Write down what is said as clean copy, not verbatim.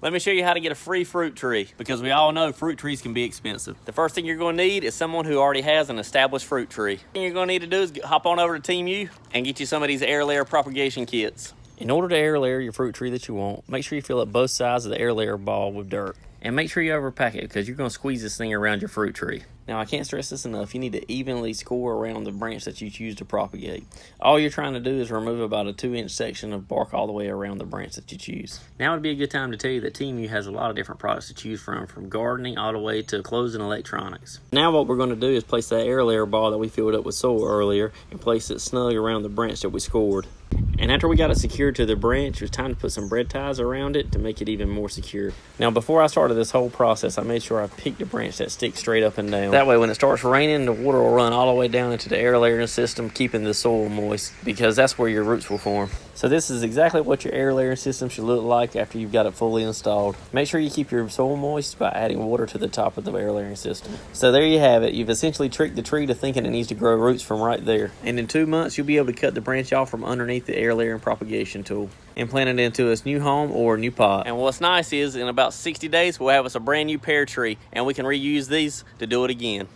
Let me show you how to get a free fruit tree, because we all know fruit trees can be expensive. The first thing you're going to need is someone who already has an established fruit tree. The thing you're going to need to do is hop on over to Team U and get you some of these air layer propagation kits. In order to air layer your fruit tree that you want, make sure you fill up both sides of the air layer ball with dirt. And make sure you overpack it, because you're going to squeeze this thing around your fruit tree. Now, I can't stress this enough. You need to evenly score around the branch that you choose to propagate. All you're trying to do is remove about a 2-inch section of bark all the way around the branch that you choose. Now would be a good time to tell you that Team U has a lot of different products to choose from gardening all the way to clothes and electronics. Now what we're going to do is place that air layer ball that we filled up with soil earlier and place it snug around the branch that we scored. And after we got it secured to the branch, it was time to put some bread ties around it to make it even more secure. Now, before I started this whole process, I made sure I picked a branch that sticks straight up and down. That way, when it starts raining, the water will run all the way down into the air layering system, keeping the soil moist, because that's where your roots will form. So this is exactly what your air layering system should look like after you've got it fully installed. Make sure you keep your soil moist by adding water to the top of the air layering system. So there you have it. You've essentially tricked the tree to thinking it needs to grow roots from right there. And in 2 months, you'll be able to cut the branch off from underneath the air layering propagation tool and plant it into its new home or new pot. And what's nice is in about 60 days, we'll have us a brand new pear tree, and we can reuse these to do it again.